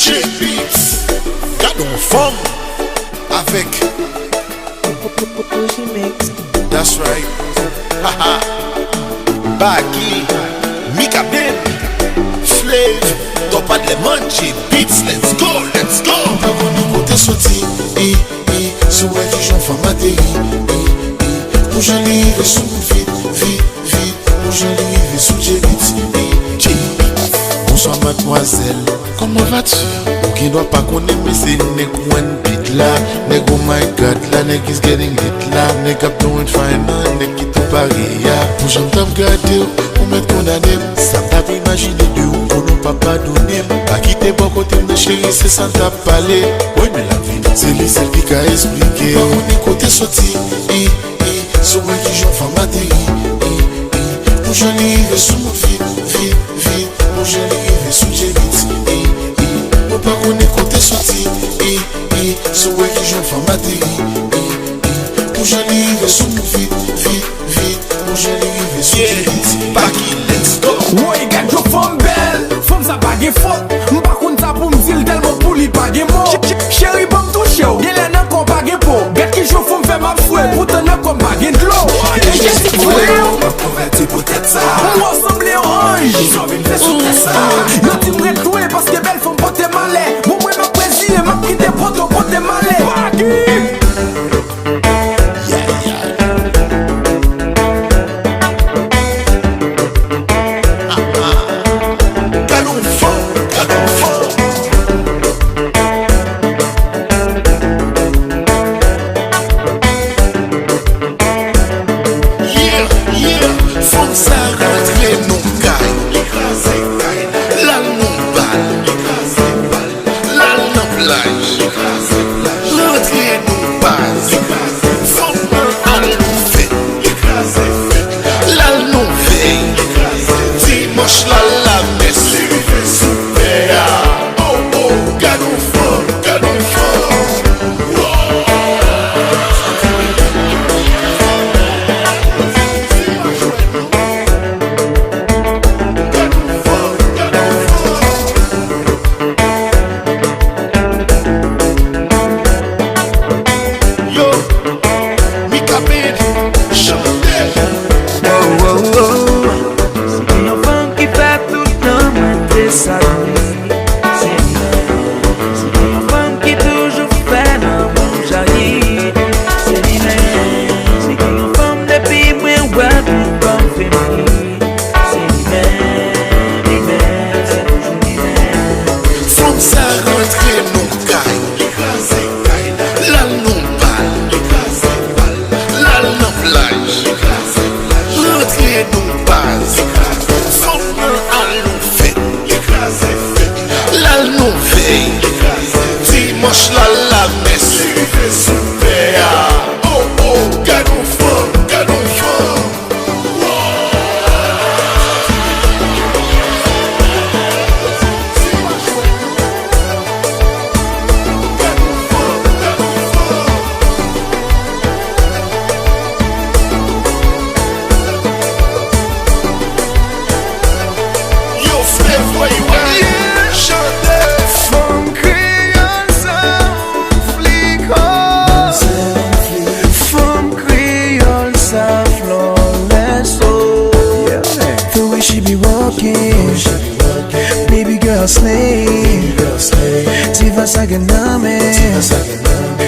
J-Beats, gardons forme avec That's right. Haha. Baggy, Mika Ben, Flav, Topa Lemon, J-Beats, let's go, let's go. Nous côté sorti, sous un qui j'en fais ma télé, pour j'en livre sous vite, pour j'en livre sous J-Beats. Bonsoir mademoiselle, comment vas-tu? Ou qui doit pas connaître mais c'est nèg one beat là, nèg oh my god là, nèg is getting lit là, nèg up doing fine là, nèg qui tout pareil ya. Pour j'en t'en garder, pour m'être condamné, ça t'a pas imaginé de où pour nous pas pardonner. Pas quitter bon côté de chérie, c'est sans t'a parler. Oui mais la vie, c'est lui celle qui a expliqué. On est côté sorti, sur un qui j'en fais ma télé, pour j'en livre sous vite, pour j'en livre sous J-Beats. Pour pas qu'on est côté sorti, sur un qui j'en fais ma télé, pour j'en livre sous vite, pour j'en livre sous J-Beats. Baggy, let's go. Ouais, gars, je femme belle, femme ça bague faute. M'pas contre ça pour m'dire tellement pour lui bague mot. Chérie, bon touche ou, y'en a qu'on bague pour. Gars qui je femme fait ma fouette, pour t'en a qu'on bague de l'eau. Et j'ai dit quoi? Ma converti peut-être ça. Moi semblé orange, j'ai envie de faire sauter ça. Y'a t'y m'rête doué parce que belle femme porte malais. Moi, moi, ma plaisir, m'a pris des potos porte malais. Bague!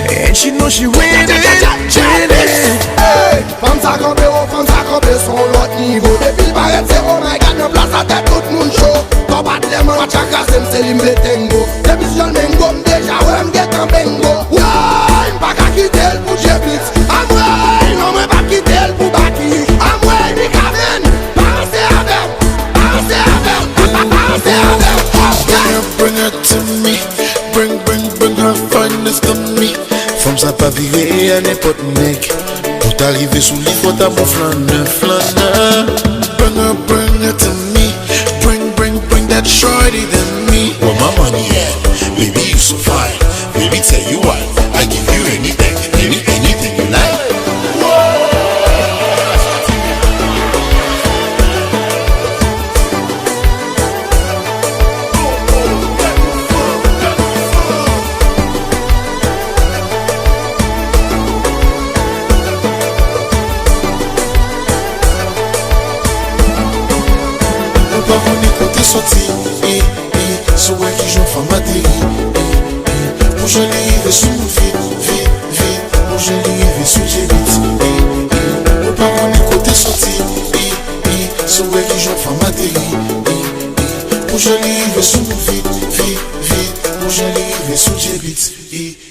And she know she winning. Hey, femme ça campe son lot niveau. Depuis le barret c'est oh my god, no place à tête tout le monde chaud. Quand bat les mains, à chaque casse, c'est l'imbe tengo. Depuis sur le mengo, déjà ouais m'get en bengo. Ouais, m'pas qu'à quitter le pour J-Beats. À moi, non m'pas pas quitter le pour Baki. À moi, Mika Ben, pensez avec. Bring her to me, bring her finest to me. Femme ça pas virer à n'importe mec. Pour t'arriver sous l'île, faut ta mon flaneur. Bring her to me, bring that shorty than me. Where my money at? Baby you so fine. Baby tell you what, I give you anything you like. rive sous vite, vite, vite. Mon joli rive sous j'habite. Mon pas mon côté sorti. Souhait qui j'en fais ma télé. Mon joli rive sous vite, vite, vite. Mon joli rive sous j'habite.